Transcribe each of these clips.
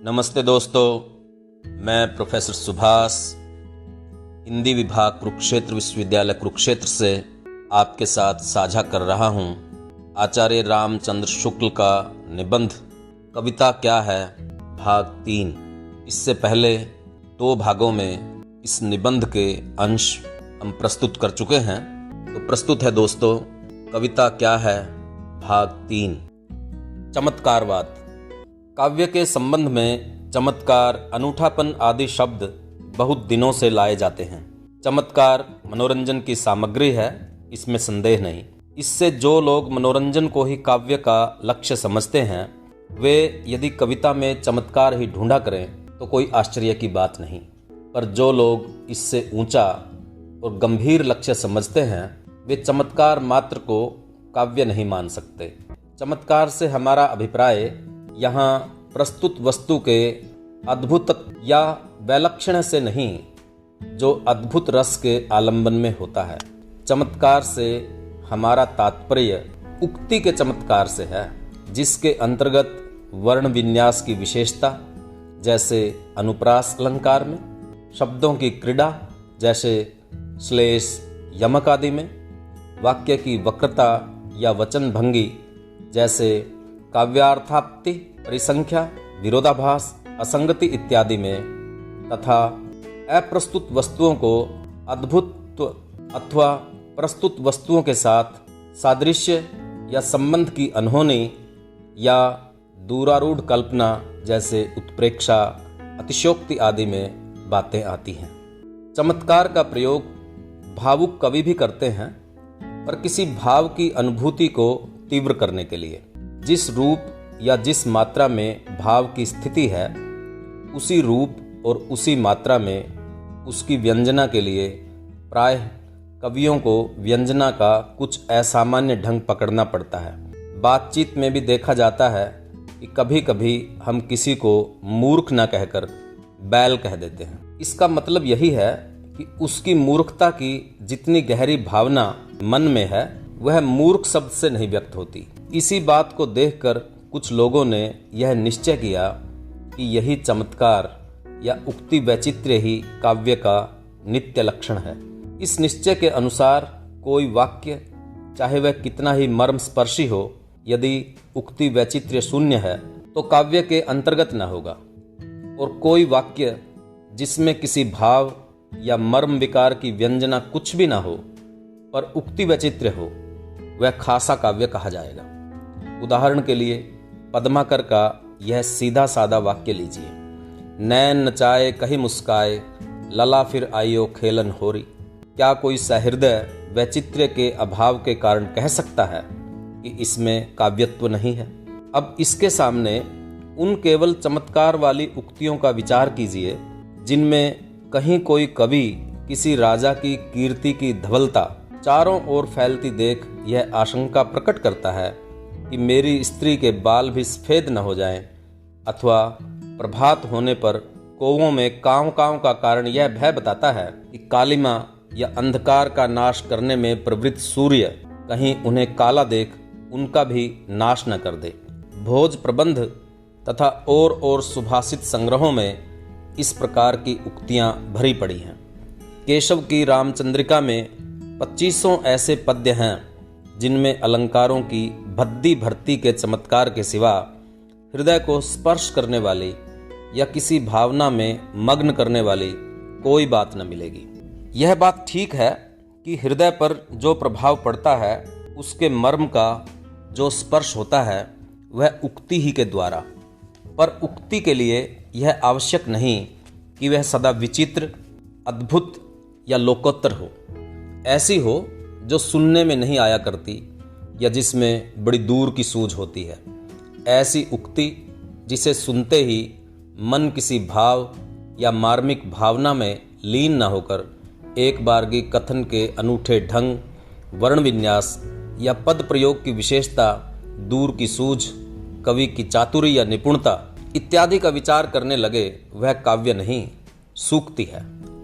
नमस्ते दोस्तों, मैं प्रोफेसर सुभाष, हिंदी विभाग कुरुक्षेत्र विश्वविद्यालय कुरुक्षेत्र से आपके साथ साझा कर रहा हूँ आचार्य रामचंद्र शुक्ल का निबंध कविता क्या है भाग 3। इससे पहले 2 भागों में इस निबंध के अंश हम प्रस्तुत कर चुके हैं। तो प्रस्तुत है दोस्तों कविता क्या है भाग 3। चमत्कारवाद। काव्य के संबंध में चमत्कार, अनूठापन आदि शब्द बहुत दिनों से लाए जाते हैं। चमत्कार मनोरंजन की सामग्री है, इसमें संदेह नहीं। इससे जो लोग मनोरंजन को ही काव्य का लक्ष्य समझते हैं, वे यदि कविता में चमत्कार ही ढूंढा करें तो कोई आश्चर्य की बात नहीं। पर जो लोग इससे ऊंचा और गंभीर लक्ष्य समझते हैं, वे चमत्कार मात्र को काव्य नहीं मान सकते। चमत्कार से हमारा अभिप्राय यहाँ प्रस्तुत वस्तु के अद्भुत या वैलक्षण से नहीं, जो अद्भुत रस के आलंबन में होता है। चमत्कार से हमारा तात्पर्य उक्ति के चमत्कार से है, जिसके अंतर्गत वर्ण विन्यास की विशेषता जैसे अनुप्रास अलंकार में, शब्दों की क्रीड़ा जैसे श्लेष यमक आदि में, वाक्य की वक्रता या वचन भंगी जैसे काव्यार्थाप्ति, परिसंख्या, विरोधाभास, असंगति इत्यादि में, तथा अप्रस्तुत वस्तुओं को अद्भुत अथवा प्रस्तुत वस्तुओं के साथ सादृश्य या संबंध की अनहोनी या दूरारूढ़ कल्पना जैसे उत्प्रेक्षा, अतिशयोक्ति आदि में बातें आती हैं। चमत्कार का प्रयोग भावुक कवि भी करते हैं, पर किसी भाव की अनुभूति को तीव्र करने के लिए। जिस रूप या जिस मात्रा में भाव की स्थिति है, उसी रूप और उसी मात्रा में उसकी व्यंजना के लिए प्रायः कवियों को व्यंजना का कुछ असामान्य ढंग पकड़ना पड़ता है। बातचीत में भी देखा जाता है कि कभी कभी हम किसी को मूर्ख न कहकर बैल कह देते हैं। इसका मतलब यही है कि उसकी मूर्खता की जितनी गहरी भावना मन में है, वह मूर्ख शब्द से नहीं व्यक्त होती। इसी बात को देखकर कुछ लोगों ने यह निश्चय किया कि यही चमत्कार या उक्ति वैचित्र्य ही काव्य का नित्य लक्षण है। इस निश्चय के अनुसार कोई वाक्य, चाहे वह कितना ही मर्मस्पर्शी हो, यदि उक्ति वैचित्र्य शून्य है तो काव्य के अंतर्गत न होगा, और कोई वाक्य जिसमें किसी भाव या मर्म विकार की व्यंजना कुछ भी न हो पर उक्ति वैचित्र्य हो, वह खासा काव्य कहा जाएगा। उदाहरण के लिए पद्माकर का यह सीधा सादा वाक्य लीजिए। नैन नचाए कहीं मुस्काए, लला फिर आइयो खेलन होरी। क्या कोई सहृदय वैचित्र्य के अभाव के कारण कह सकता है कि इसमें काव्यत्व नहीं है? अब इसके सामने उन केवल चमत्कार वाली उक्तियों का विचार कीजिए जिनमें कहीं कोई कवि किसी राजा की कीर्ति की धवलता चारों ओर फैलती देख यह आशंका प्रकट करता है कि मेरी स्त्री के बाल भी सफेद न हो जाएं, अथवा प्रभात होने पर कौवों में कांव कांव का कारण यह भय बताता है कि कालिमा या अंधकार का नाश करने में प्रवृत्त सूर्य कहीं उन्हें काला देख उनका भी नाश न कर दे। भोज प्रबंध तथा और सुभाषित संग्रहों में इस प्रकार की उक्तियां भरी पड़ी हैं। केशव की रामचंद्रिका में 25 ऐसे पद्य हैं जिनमें अलंकारों की भद्दी भर्ती के चमत्कार के सिवा हृदय को स्पर्श करने वाली या किसी भावना में मग्न करने वाली कोई बात न मिलेगी। यह बात ठीक है कि हृदय पर जो प्रभाव पड़ता है, उसके मर्म का जो स्पर्श होता है, वह उक्ति ही के द्वारा। पर उक्ति के लिए यह आवश्यक नहीं कि वह सदा विचित्र, अद्भुत या लोकोत्तर हो। ऐसी हो जो सुनने में नहीं आया करती या जिसमें बड़ी दूर की सूझ होती है। ऐसी उक्ति जिसे सुनते ही मन किसी भाव या मार्मिक भावना में लीन न होकर एक बारगी कथन के अनूठे ढंग, वर्ण विन्यास या पद प्रयोग की विशेषता, दूर की सूझ, कवि की चातुरी या निपुणता इत्यादि का विचार करने लगे, वह काव्य नहीं, सूक्ति है।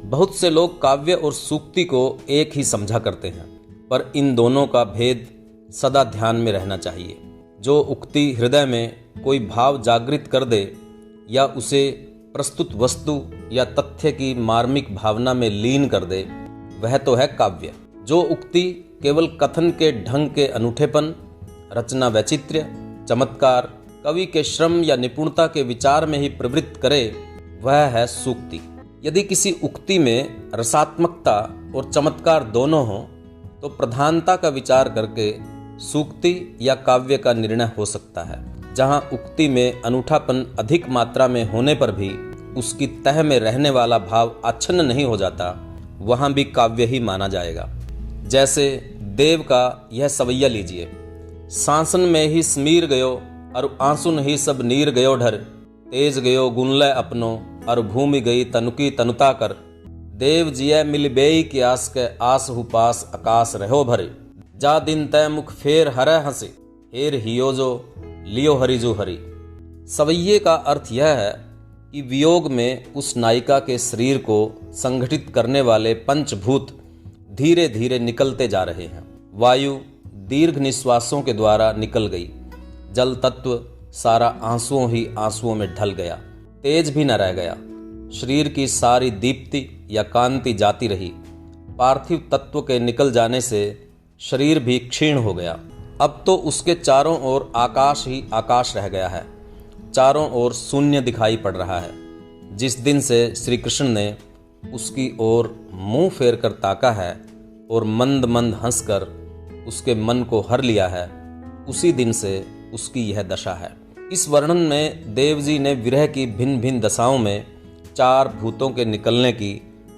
बहुत से लोग काव्य और सूक्ति को एक ही समझा करते हैं, पर इन दोनों का भेद सदा ध्यान में रहना चाहिए। जो उक्ति हृदय में कोई भाव जागृत कर दे, या उसे प्रस्तुत वस्तु या तथ्य की मार्मिक भावना में लीन कर दे, वह तो है काव्य। जो उक्ति केवल कथन के ढंग के अनूठेपन, रचना वैचित्र्य, चमत्कार, कवि के श्रम या निपुणता के विचार में ही प्रवृत्त करे, वह है सूक्ति। यदि किसी उक्ति में रसात्मकता और चमत्कार दोनों हों, तो प्रधानता का विचार करके सूक्ति या काव्य का निर्णय हो सकता है। जहाँ उक्ति में अनूठापन अधिक मात्रा में होने पर भी उसकी तह में रहने वाला भाव आच्छन्न नहीं हो जाता, वहाँ भी काव्य ही माना जाएगा। जैसे देव का यह सवैया लीजिए। सांसन में ही स्मीर गयो और आंसुन ही सब नीर गयो ढर, तेज गयो गुनलय अपनो और भूमि गई तनुकी तनुता कर, देव जिय मिल बेई की आस के आस हुपास आकाश रहो भरे, जा दिन तय मुख फेर हरे हंसे, हेर हियो जो लियो हरिजु हरि। सवैये का अर्थ यह है कि वियोग में उस नायिका के शरीर को संगठित करने वाले पंचभूत धीरे धीरे निकलते जा रहे हैं। वायु दीर्घ निश्वासों के द्वारा निकल गई, जल तत्व सारा आंसुओं ही आंसुओं में ढल गया, तेज भी न रह गया, शरीर की सारी दीप्ति या कांति जाती रही। पार्थिव तत्व के निकल जाने से शरीर भी क्षीण हो गया। अब तो उसके चारों ओर आकाश ही आकाश रह गया है, चारों ओर शून्य दिखाई पड़ रहा है। जिस दिन से श्री कृष्ण ने उसकी ओर मुंह फेर कर ताका है और मंद मंद हंसकर उसके मन को हर लिया है, उसी दिन से उसकी यह दशा है। इस वर्णन में देव जी ने विरह की भिन्न भिन्न दशाओं में चार भूतों के निकलने की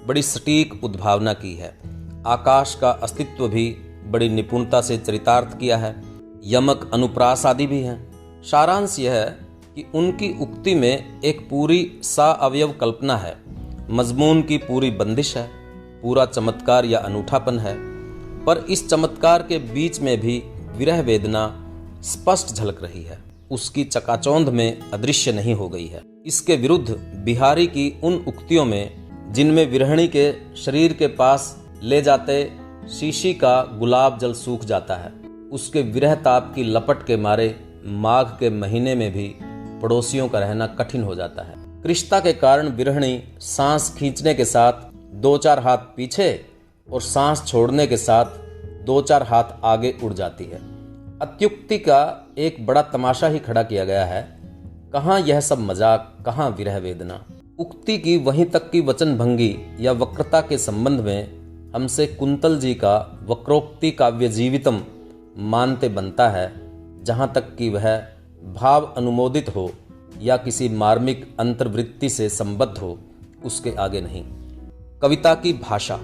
बड़ी सटीक उद्भावना की है। आकाश का अस्तित्व भी बड़ी निपुणता से चरितार्थ किया है। यमक, अनुप्रास आदि भी हैं। सारांश यह है कि उनकी उक्ति में एक पूरी साअवयव कल्पना है, मजमून की पूरी बंदिश है, पूरा चमत्कार या अनूठापन है, पर इस चमत्कार के बीच में भी विरह वेदना स्पष्ट झलक रही है, उसकी चकाचौंध में अदृश्य नहीं हो गई है। इसके विरुद्ध बिहारी की उन उक्तियों में जिनमें विरहिणी के शरीर के पास ले जाते शीशी का गुलाब जल सूख जाता है, उसके विरह ताप की लपट के मारे माघ के महीने में भी पड़ोसियों का रहना कठिन हो जाता है। कृष्णता के कारण विरहिणी सांस खींचने के साथ दो चार हाथ पीछे और सांस छोड़ने के साथ दो चार हाथ आगे उड़ जाती है। अत्युक्ति का एक बड़ा तमाशा ही खड़ा किया गया है। कहाँ यह सब मजाक, कहाँ विरह वेदना। उक्ति की वहीं तक की वचन भंगी या वक्रता के संबंध में हमसे कुंतल जी का वक्रोक्ति काव्य जीवितम मानते बनता है, जहाँ तक कि वह भाव अनुमोदित हो या किसी मार्मिक अंतर्वृत्ति से संबद्ध हो, उसके आगे नहीं। कविता की भाषा।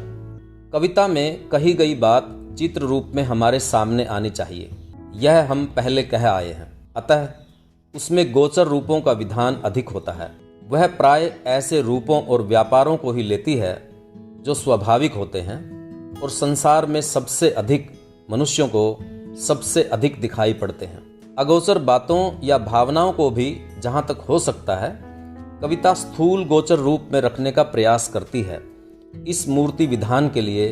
कविता में कही गई बात चित्र रूप में हमारे सामने आनी चाहिए, यह हम पहले कह आए हैं। अतः उसमें गोचर रूपों का विधान अधिक होता है। वह प्राय ऐसे रूपों और व्यापारों को ही लेती है जो स्वाभाविक होते हैं और संसार में सबसे अधिक मनुष्यों को सबसे अधिक दिखाई पड़ते हैं। अगोचर बातों या भावनाओं को भी जहां तक हो सकता है कविता स्थूल गोचर रूप में रखने का प्रयास करती है। इस मूर्ति विधान के लिए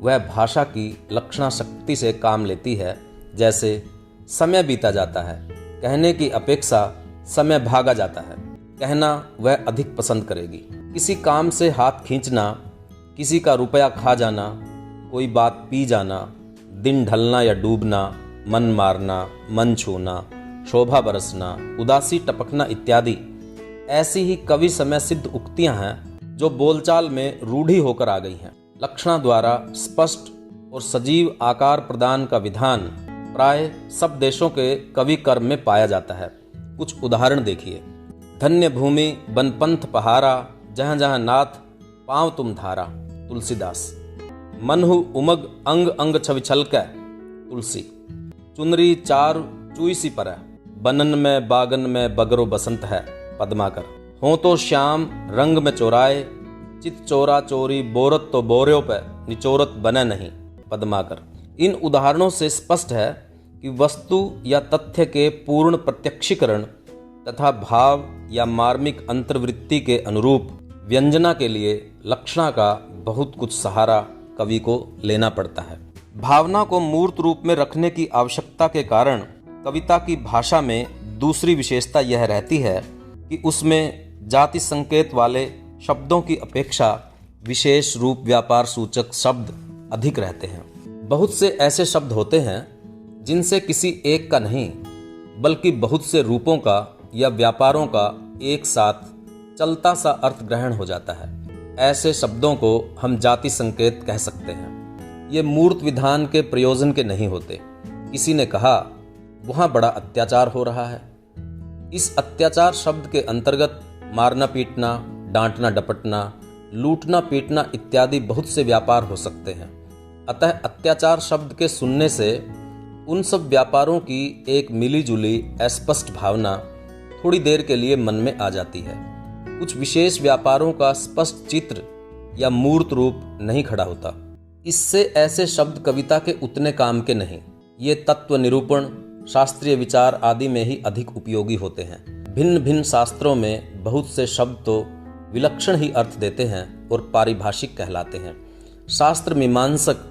वह भाषा की लक्षणा शक्ति से काम लेती है। जैसे समय बीता जाता है, कहने की अपेक्षा समय भागा जाता है, कहना वह अधिक पसंद करेगी। किसी काम से हाथ खींचना, किसी का रुपया खा जाना, कोई बात पी जाना, दिन ढलना या डूबना, मन मारना, मन छूना, शोभा बरसना, उदासी टपकना इत्यादि ऐसी ही कवि समय सिद्ध उक्तियां हैं जो बोलचाल में रूढ़ी होकर आ गई हैं। लक्षणा द्वारा स्पष्ट और सजीव आकार प्रदान का विधान प्राय सब देशों के कवि कर्म में पाया जाता है। कुछ उदाहरण देखिए। धन्य भूमि बनपंथ पहारा, जहाँ जहाँ नाथ पाँव तुम धारा, तुलसीदास। मनहु उमग अंग अंग छविछलकै, तुलसी। चुनरी चार चुईसी पर, बनन में बागन में बगरो बसंत है, पद्माकर। हो तो श्याम रंग में चोराए, चित चोरा चोरी बोरत तो बोर्यो पे, निचोरत बने नहीं, पद्माकर। इन उदाहरणों से स्पष्ट है कि वस्तु या तथ्य के पूर्ण प्रत्यक्षीकरण तथा भाव या मार्मिक अंतर्वृत्ति के अनुरूप व्यंजना के लिए लक्षणा का बहुत कुछ सहारा कवि को लेना पड़ता है। भावना को मूर्त रूप में रखने की आवश्यकता के कारण कविता की भाषा में दूसरी विशेषता यह रहती है कि उसमें जाति संकेत वाले शब्दों की अपेक्षा विशेष रूप व्यापार सूचक शब्द अधिक रहते हैं। बहुत से ऐसे शब्द होते हैं जिनसे किसी एक का नहीं बल्कि बहुत से रूपों का या व्यापारों का एक साथ चलता सा अर्थ ग्रहण हो जाता है। ऐसे शब्दों को हम जाति संकेत कह सकते हैं। ये मूर्त विधान के प्रयोजन के नहीं होते। किसी ने कहा वहां बड़ा अत्याचार हो रहा है। इस अत्याचार शब्द के अंतर्गत मारना पीटना, डांटना डपटना, लूटना पीटना इत्यादि बहुत से व्यापार हो सकते हैं। अतः अत्याचार शब्द के सुनने से उन सब व्यापारों की एक मिली जुली अस्पष्ट भावना थोड़ी देर के लिए मन में आ जाती है। कुछ विशेष व्यापारों का स्पष्ट चित्र या मूर्त रूप नहीं खड़ा होता। इससे ऐसे शब्द कविता के उतने काम के नहीं। ये तत्व निरूपण, शास्त्रीय विचार आदि में ही अधिक उपयोगी होते हैं। भिन्न भिन्न शास्त्रों में बहुत से शब्द तो विलक्षण ही अर्थ देते हैं और पारिभाषिक कहलाते हैं। शास्त्र मीमांसक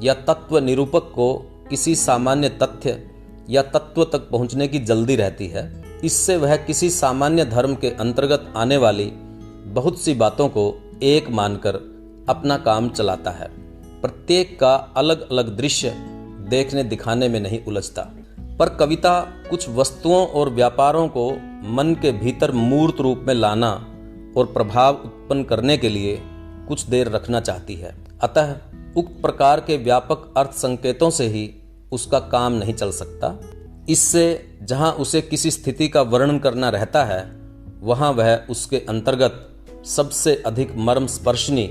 या तत्व निरूपक को किसी सामान्य तथ्य या तत्व तक पहुंचने की जल्दी रहती है। इससे वह किसी सामान्य धर्म के अंतर्गत आने वाली बहुत सी बातों को एक मानकर अपना काम चलाता है। प्रत्येक का अलग अलग दृश्य देखने दिखाने में नहीं उलझता। पर कविता कुछ वस्तुओं और व्यापारों को मन के भीतर मूर्त रूप में लाना और प्रभाव उत्पन्न करने के लिए कुछ देर रखना चाहती है। अतः उक्त प्रकार के व्यापक अर्थ संकेतों से ही उसका काम नहीं चल सकता। इससे जहां उसे किसी स्थिति का वर्णन करना रहता है वहां वह उसके अंतर्गत सबसे अधिक मर्म स्पर्शनी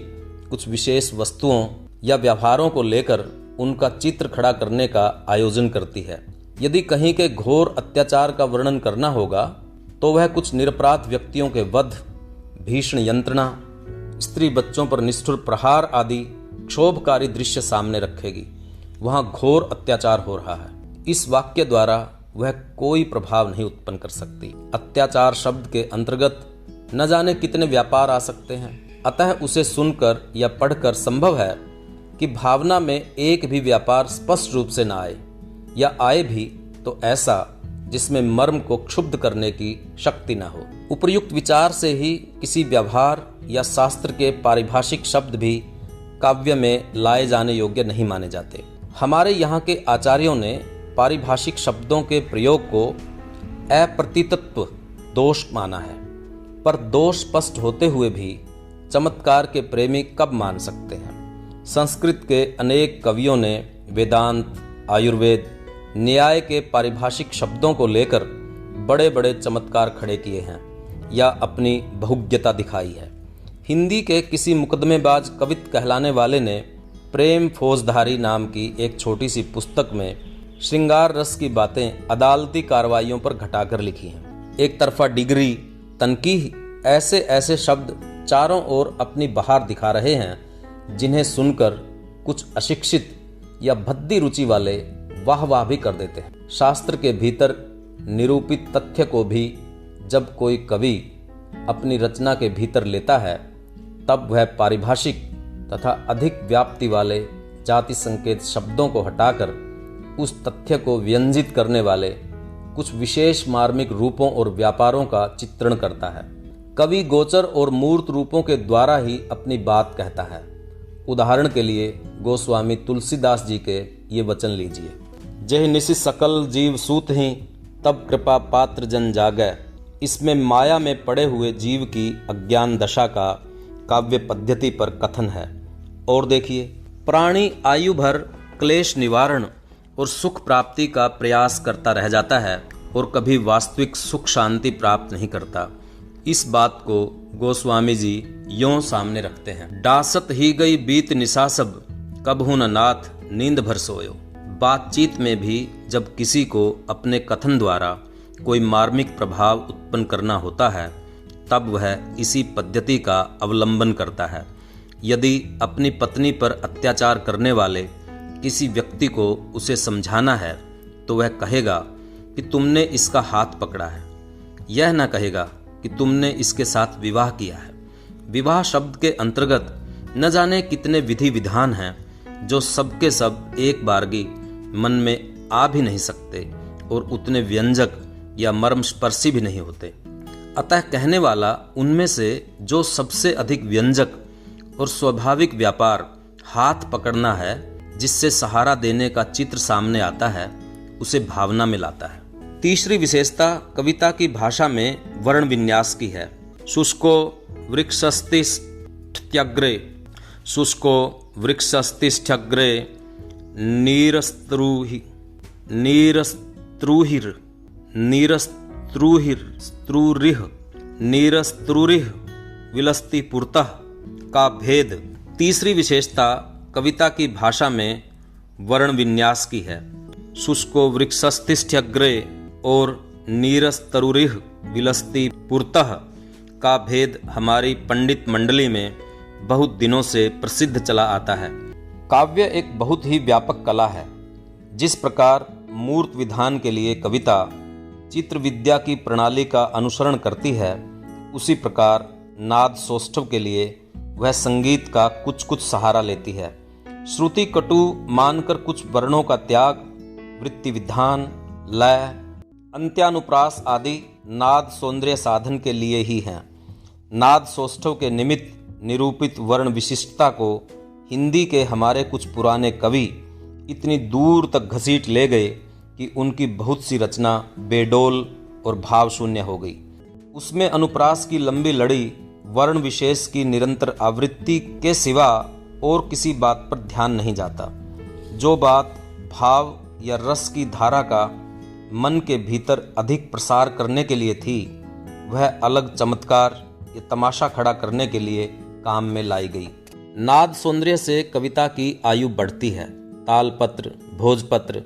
कुछ विशेष वस्तुओं या व्यवहारों को लेकर उनका चित्र खड़ा करने का आयोजन करती है। यदि कहीं के घोर अत्याचार का वर्णन करना होगा तो वह कुछ निरपराध व्यक्तियों के वध, भीषण यंत्रणा, स्त्री बच्चों पर निष्ठुर प्रहार आदि क्षोभकारी दृश्य सामने रखेगी। वहां घोर अत्याचार हो रहा है। इस वाक्य द्वारा वह कोई प्रभाव नहीं उत्पन्न कर सकती। अत्याचार शब्द के अंतर्गत न जाने कितने व्यापार आ सकते हैं। अतः उसे सुनकर या पढ़कर संभव है कि भावना में एक भी व्यापार स्पष्ट रूप से न आए, या आए भी तो ऐसा जिसमें मर्म को क्षुब्ध करने की शक्ति न हो। उपर्युक्त विचार से ही किसी व्यवहार या शास्त्र के पारिभाषिक शब्द भी काव्य में लाए जाने योग्य नहीं माने जाते। हमारे यहाँ के आचार्यों ने पारिभाषिक शब्दों के प्रयोग को अप्रतीतत्व दोष माना है। पर दोष स्पष्ट होते हुए भी चमत्कार के प्रेमी कब मान सकते हैं? संस्कृत के अनेक कवियों ने वेदांत, आयुर्वेद, न्याय के पारिभाषिक शब्दों को लेकर बड़े बड़े चमत्कार खड़े किए हैं या अपनी बहुज्ञता दिखाई है। हिंदी के किसी मुकदमेबाज कवित कहलाने वाले ने प्रेम फौजदारी नाम की एक छोटी सी पुस्तक में श्रृंगार रस की बातें अदालती कार्रवाइयों पर घटाकर लिखी हैं। एक तरफा डिग्री, तनकीह, ऐसे ऐसे शब्द चारों ओर अपनी बहार दिखा रहे हैं जिन्हें सुनकर कुछ अशिक्षित या भद्दी रुचि वाले वाह वाह भी कर देते हैं। शास्त्र के भीतर निरूपित तथ्य को भी जब कोई कवि अपनी रचना के भीतर लेता है तब वह पारिभाषिक तथा अधिक व्याप्ति वाले जाति संकेत शब्दों को हटाकर उस तथ्य को व्यंजित करने वाले कुछ विशेष मार्मिक रूपों और व्यापारों का चित्रण करता है। कवि गोचर और मूर्त रूपों के द्वारा ही अपनी बात कहता है। उदाहरण के लिए गोस्वामी तुलसीदास जी के ये वचन लीजिए। जेह निसि सकल जीव सूत ही, तब कृपा पात्र जन जागै। इसमें माया में पड़े हुए जीव की अज्ञान दशा का काव्य पद्धति पर कथन है। और देखिए, प्राणी आयु भर क्लेश निवारण और सुख प्राप्ति का प्रयास करता रह जाता है और कभी वास्तविक सुख शांति प्राप्त नहीं करता। इस बात को गोस्वामी जी यों सामने रखते हैं। डासत ही गई बीत निशा सब, कबहू न नाथ नींद भर सोयो। बातचीत में भी जब किसी को अपने कथन द्वारा कोई मार्मिक प्रभाव उत्पन्न करना होता है तब वह इसी पद्धति का अवलंबन करता है। यदि अपनी पत्नी पर अत्याचार करने वाले किसी व्यक्ति को उसे समझाना है तो वह कहेगा कि तुमने इसका हाथ पकड़ा है। यह न कहेगा कि तुमने इसके साथ विवाह किया है। विवाह शब्द के अंतर्गत न जाने कितने विधि विधान हैं जो सबके सब एक बारगी मन में आ भी नहीं सकते और उतने व्यंजक या मर्मस्पर्शी भी नहीं होते। अतः कहने वाला उनमें से जो सबसे अधिक व्यंजक और स्वाभाविक व्यापार हाथ पकड़ना है, जिससे सहारा देने का चित्र सामने आता है, उसे भावना में लाता है। तीसरी विशेषता कविता की भाषा में वर्ण विन्यास की है। शुष्को वृक्षस्तिष्ठ्यग्रे, शुष्को वृक्षस्तिष्ठ्यग्रे नीरस्त्रुरिह विलस्ति पुरतः का भेद। तीसरी विशेषता कविता की भाषा में वर्ण विन्यास की है। शुष्को वृक्षस्तिष्ठ्यग्रे और नीरस्तरुरिह विलस्ति पुरतः का भेद हमारी पंडित मंडली में बहुत दिनों से प्रसिद्ध चला आता है। काव्य एक बहुत ही व्यापक कला है। जिस प्रकार मूर्त विधान के लिए कविता चित्र विद्या की प्रणाली का अनुसरण करती है, उसी प्रकार नाद सौष्ठव के लिए वह संगीत का कुछ कुछ सहारा लेती है। श्रुति कटु मानकर कुछ वर्णों का त्याग, वृत्ति विधान, लय, अंत्यानुप्रास आदि नाद सौंदर्य साधन के लिए ही हैं। नाद सौष्ठव के निमित्त निरूपित वर्ण विशिष्टता को हिंदी के हमारे कुछ पुराने कवि इतनी दूर तक घसीट ले गए कि उनकी बहुत सी रचना बेडोल और भावशून्य हो गई। उसमें अनुप्रास की लंबी लड़ी वर्ण विशेष की निरंतर आवृत्ति के सिवा और किसी बात पर ध्यान नहीं जाता। जो बात भाव या रस की धारा का मन के भीतर अधिक प्रसार करने के लिए थी, वह अलग चमत्कार या तमाशा खड़ा करने के लिए काम में लाई गई। नाद सौंदर्य से कविता की आयु बढ़ती है। तालपत्र, भोजपत्र,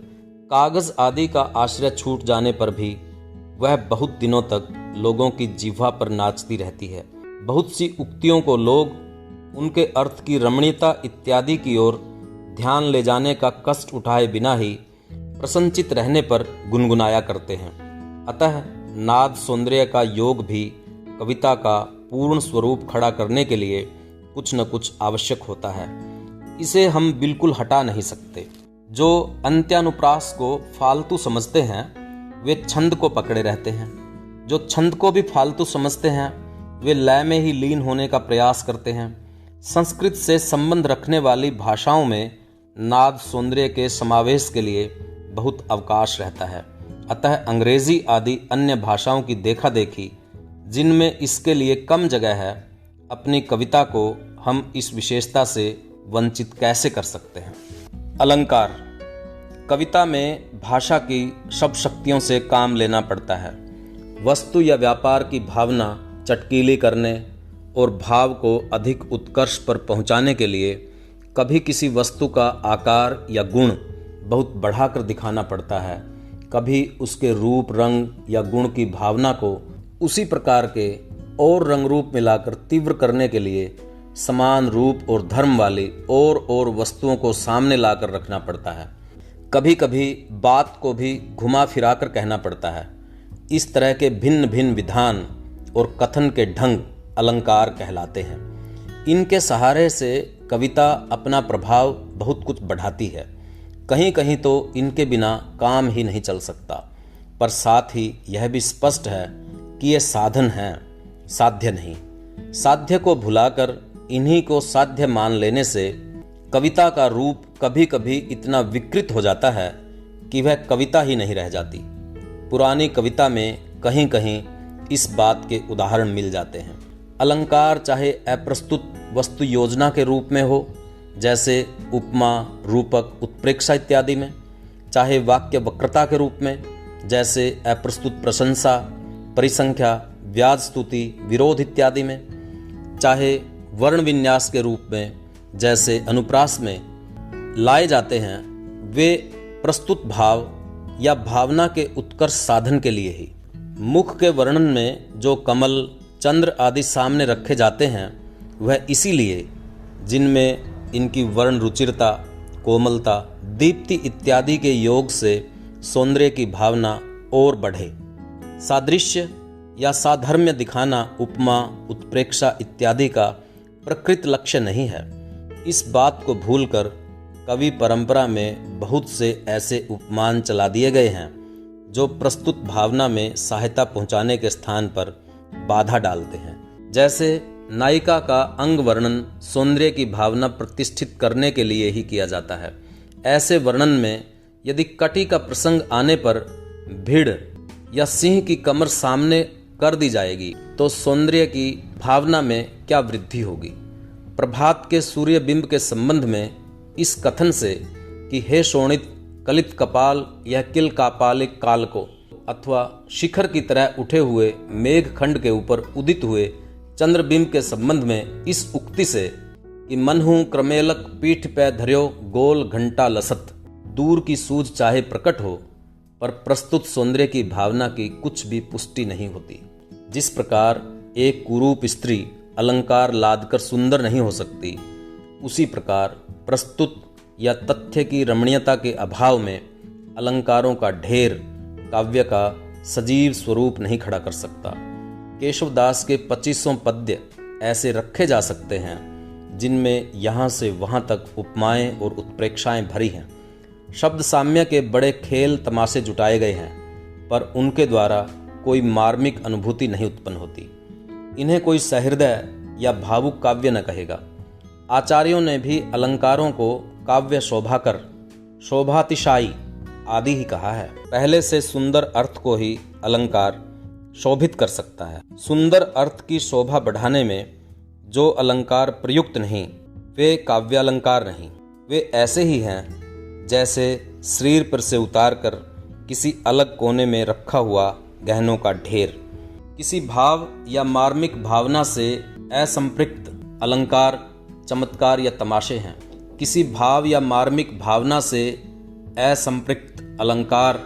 कागज आदि का आश्रय छूट जाने पर भी वह बहुत दिनों तक लोगों की जिह्वा पर नाचती रहती है। बहुत सी उक्तियों को लोग उनके अर्थ की रमणीयता इत्यादि की ओर ध्यान ले जाने का कष्ट उठाए बिना ही प्रसन्नचित रहने पर गुनगुनाया करते हैं। अतः नाद सौंदर्य का योग भी कविता का पूर्ण स्वरूप खड़ा करने के लिए कुछ न कुछ आवश्यक होता है। इसे हम बिल्कुल हटा नहीं सकते। जो अंत्यानुप्रास को फालतू समझते हैं, वे छंद को पकड़े रहते हैं। जो छंद को भी फालतू समझते हैं, वे लय में ही लीन होने का प्रयास करते हैं। संस्कृत से संबंध रखने वाली भाषाओं में नाद सौंदर्य के समावेश के लिए बहुत अवकाश रहता है। अतः अंग्रेजी आदि अन्य भाषाओं की देखा देखी जिनमें इसके लिए कम जगह है, अपनी कविता को हम इस विशेषता से वंचित कैसे कर सकते हैं। अलंकार। कविता में भाषा की सब शक्तियों से काम लेना पड़ता है। वस्तु या व्यापार की भावना चटकीली करने और भाव को अधिक उत्कर्ष पर पहुंचाने के लिए कभी किसी वस्तु का आकार या गुण बहुत बढ़ाकर दिखाना पड़ता है, कभी उसके रूप, रंग या गुण की भावना को उसी प्रकार के और रंग रूप मिलाकर तीव्र करने के लिए समान रूप और धर्म वाली और वस्तुओं को सामने लाकर रखना पड़ता है। कभी कभी बात को भी घुमा फिराकर कहना पड़ता है। इस तरह के भिन्न भिन्न विधान और कथन के ढंग अलंकार कहलाते हैं। इनके सहारे से कविता अपना प्रभाव बहुत कुछ बढ़ाती है। कहीं कहीं तो इनके बिना काम ही नहीं चल सकता। पर साथ ही यह भी स्पष्ट है कि ये साधन हैं, साध्य नहीं। साध्य को भुलाकर इन्हीं को साध्य मान लेने से कविता का रूप कभी कभी इतना विकृत हो जाता है कि वह कविता ही नहीं रह जाती। पुरानी कविता में कहीं कहीं इस बात के उदाहरण मिल जाते हैं। अलंकार चाहे अप्रस्तुत वस्तु योजना के रूप में हो, जैसे उपमा, रूपक, उत्प्रेक्षा इत्यादि में, चाहे वाक्य वक्रता के रूप में, जैसे अप्रस्तुत प्रशंसा, परिसंख्या, व्याज स्तुति, विरोध इत्यादि में, चाहे वर्ण विन्यास के रूप में, जैसे अनुप्रास में लाए जाते हैं, वे प्रस्तुत भाव या भावना के उत्कर्ष साधन के लिए ही। मुख के वर्णन में जो कमल, चंद्र आदि सामने रखे जाते हैं, वह इसीलिए जिनमें इनकी वर्ण रुचिरता, कोमलता, दीप्ति इत्यादि के योग से सौंदर्य की भावना और बढ़े। सादृश्य या साधर्म्य दिखाना उपमा, उत्प्रेक्षा इत्यादि का प्रकृत लक्ष्य नहीं है। इस बात को भूलकर कवि परंपरा में बहुत से ऐसे उपमान चला दिए गए हैं जो प्रस्तुत भावना में सहायता पहुंचाने के स्थान पर बाधा डालते हैं। जैसे नायिका का अंग वर्णन सौंदर्य की भावना प्रतिष्ठित करने के लिए ही किया जाता है, ऐसे वर्णन में यदि कटी का प्रसंग आने पर भीड़ या सिंह की कमर सामने कर दी जाएगी तो सौंदर्य की भावना में क्या वृद्धि होगी। प्रभात के सूर्य बिंब के संबंध में इस कथन से कि हे शोणित कलित कपाल यह किल कापालिक काल को, अथवा शिखर की तरह उठे हुए मेघ खंड के ऊपर उदित हुए चंद्रबिंब के संबंध में इस उक्ति से कि मनहु क्रमेलक पीठ पे धर्यो गोल घंटा लसत, दूर की सूझ चाहे प्रकट हो पर प्रस्तुत सौंदर्य की भावना की कुछ भी पुष्टि नहीं होती। जिस प्रकार एक कुरूप स्त्री अलंकार लादकर सुंदर नहीं हो सकती, उसी प्रकार प्रस्तुत या तथ्य की रमणीयता के अभाव में अलंकारों का ढेर काव्य का सजीव स्वरूप नहीं खड़ा कर सकता। केशवदास के 2500 पद्य ऐसे रखे जा सकते हैं जिनमें यहाँ से वहाँ तक उपमाएं और उत्प्रेक्षाएं भरी हैं। शब्द साम्य के बड़े खेल तमाशे जुटाए गए हैं, पर उनके द्वारा कोई मार्मिक अनुभूति नहीं उत्पन्न होती। इन्हें कोई सहृदय या भावुक काव्य न कहेगा। आचार्यों ने भी अलंकारों को काव्य शोभाकर, शोभातिशायी आदि ही कहा है। पहले से सुंदर अर्थ को ही अलंकार शोभित कर सकता है। सुंदर अर्थ की शोभा बढ़ाने में जो अलंकार प्रयुक्त नहीं वे काव्यालंकार नहीं, वे ऐसे ही हैं जैसे शरीर पर से उतार कर किसी अलग कोने में रखा हुआ गहनों का ढेर। किसी भाव या मार्मिक भावना से असंपृक्त अलंकार चमत्कार या तमाशे हैं। किसी भाव या मार्मिक भावना से असंपृक्त अलंकार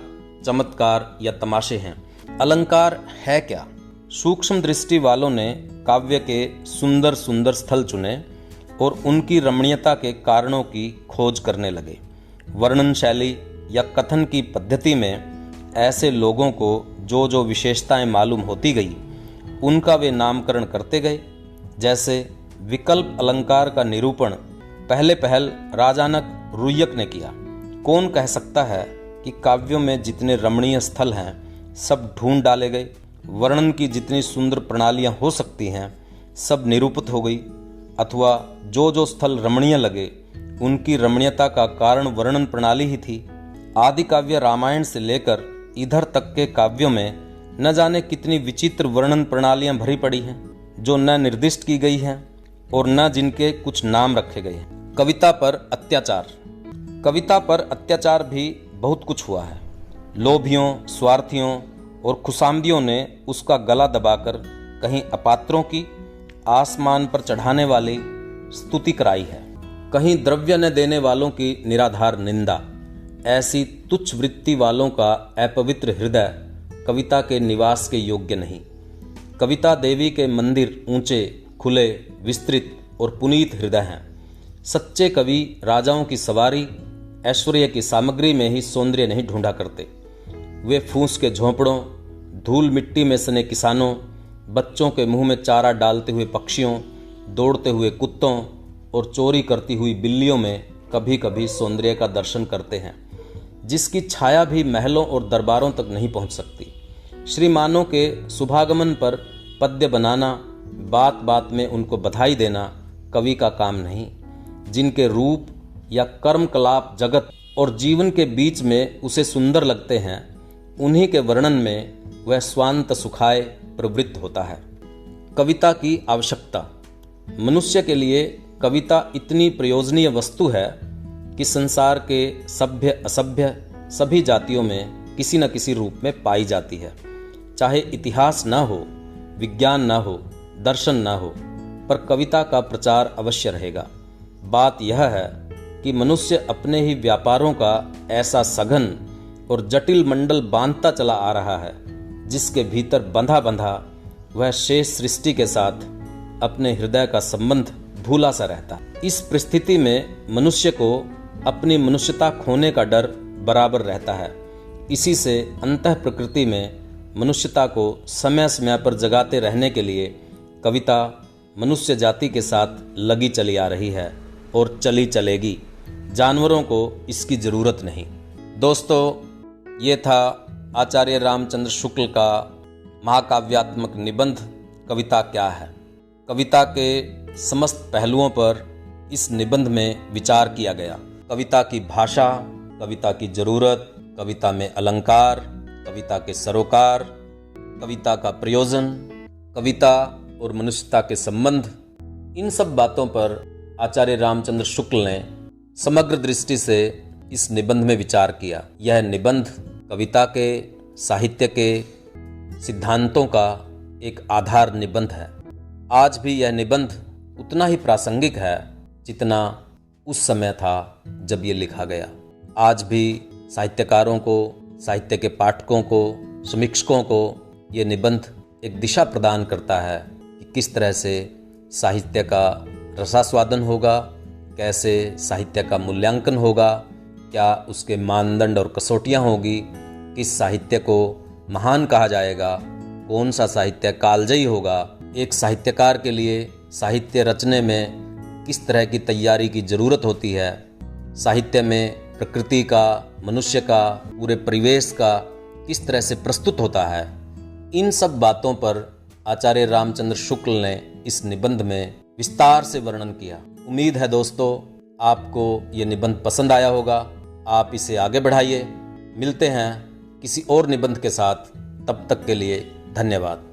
चमत्कार या तमाशे हैं। अलंकार है क्या? सूक्ष्म दृष्टि वालों ने काव्य के सुंदर सुंदर स्थल चुने और उनकी रमणीयता के कारणों की खोज करने लगे। वर्णन शैली या कथन की पद्धति में ऐसे लोगों को जो जो विशेषताएं मालूम होती गई उनका वे नामकरण करते गए। जैसे विकल्प अलंकार का निरूपण पहले पहल राजानक रुय्यक ने किया। कौन कह सकता है कि काव्यों में जितने रमणीय स्थल हैं सब ढूंढ डाले गए, वर्णन की जितनी सुंदर प्रणालियां हो सकती हैं सब निरूपित हो गई, अथवा जो जो स्थल रमणीय लगे उनकी रमणीयता का कारण वर्णन प्रणाली ही थी। आदि काव्य रामायण से लेकर इधर तक के काव्यों में न जाने कितनी विचित्र वर्णन प्रणालियां भरी पड़ी हैं जो न निर्दिष्ट की गई हैं और न जिनके कुछ नाम रखे गए हैं। कविता पर अत्याचार। कविता पर अत्याचार भी बहुत कुछ हुआ है। लोभियों, स्वार्थियों और खुशामदियों ने उसका गला दबाकर कहीं अपात्रों की आसमान पर चढ़ाने वाली स्तुति कराई है, कहीं द्रव्य न देने वालों की निराधार निंदा। ऐसी तुच्छ वृत्ति वालों का अपवित्र हृदय कविता के निवास के योग्य नहीं। कविता देवी के मंदिर ऊंचे, खुले, विस्तृत और पुनीत हृदय हैं। सच्चे कवि राजाओं की सवारी, ऐश्वर्य की सामग्री में ही सौंदर्य नहीं ढूंढा करते। वे फूस के झोंपड़ों, धूल मिट्टी में सने किसानों, बच्चों के मुंह में चारा डालते हुए पक्षियों, दौड़ते हुए कुत्तों और चोरी करती हुई बिल्लियों में कभी कभी सौंदर्य का दर्शन करते हैं, जिसकी छाया भी महलों और दरबारों तक नहीं पहुंच सकती। श्रीमानों के शुभागमन पर पद्य बनाना, बात बात में उनको बधाई देना कवि का काम नहीं। जिनके रूप या कर्मकलाप जगत और जीवन के बीच में उसे सुंदर लगते हैं, उन्हीं के वर्णन में वह स्वांत सुखाय प्रवृत्त होता है। कविता की आवश्यकता। मनुष्य के लिए कविता इतनी प्रयोजनीय वस्तु है कि संसार के सभ्य असभ्य सभी जातियों में किसी न किसी रूप में पाई जाती है। चाहे इतिहास न हो, विज्ञान न हो, दर्शन न हो, पर कविता का प्रचार अवश्य रहेगा। बात यह है कि मनुष्य अपने ही व्यापारों का ऐसा सघन और जटिल मंडल बांधता चला आ रहा है, जिसके भीतर बंधा बंधा वह शेष सृष्टि के साथ अपने हृदय का संबंध भूला सा रहता है। इस परिस्थिति में मनुष्य को अपनी मनुष्यता खोने का डर बराबर रहता है। इसी से अंतः प्रकृति में मनुष्यता को समय समय पर जगाते रहने के लिए कविता मनुष्य जाति के साथ लगी चली आ रही है और चली चलेगी। जानवरों को इसकी जरूरत नहीं। दोस्तों, ये था आचार्य रामचंद्र शुक्ल का महाकाव्यात्मक निबंध कविता क्या है। कविता के समस्त पहलुओं पर इस निबंध में विचार किया गया। कविता की भाषा, कविता की जरूरत, कविता में अलंकार, कविता के सरोकार, कविता का प्रयोजन, कविता और मनुष्यता के संबंध, इन सब बातों पर आचार्य रामचंद्र शुक्ल ने समग्र दृष्टि से इस निबंध में विचार किया। यह निबंध कविता के, साहित्य के सिद्धांतों का एक आधार निबंध है। आज भी यह निबंध उतना ही प्रासंगिक है जितना उस समय था जब ये लिखा गया। आज भी साहित्यकारों को, साहित्य के पाठकों को, समीक्षकों को ये निबंध एक दिशा प्रदान करता है कि किस तरह से साहित्य का रसास्वादन होगा, कैसे साहित्य का मूल्यांकन होगा, क्या उसके मानदंड और कसौटियाँ होगी, किस साहित्य को महान कहा जाएगा, कौन सा साहित्य कालजयी होगा। एक साहित्यकार के लिए साहित्य रचने में किस तरह की तैयारी की ज़रूरत होती है, साहित्य में प्रकृति का, मनुष्य का, पूरे परिवेश का किस तरह से प्रस्तुत होता है, इन सब बातों पर आचार्य रामचंद्र शुक्ल ने इस निबंध में विस्तार से वर्णन किया। उम्मीद है दोस्तों आपको ये निबंध पसंद आया होगा। आप इसे आगे बढ़ाइए। मिलते हैं किसी और निबंध के साथ। तब तक के लिए धन्यवाद।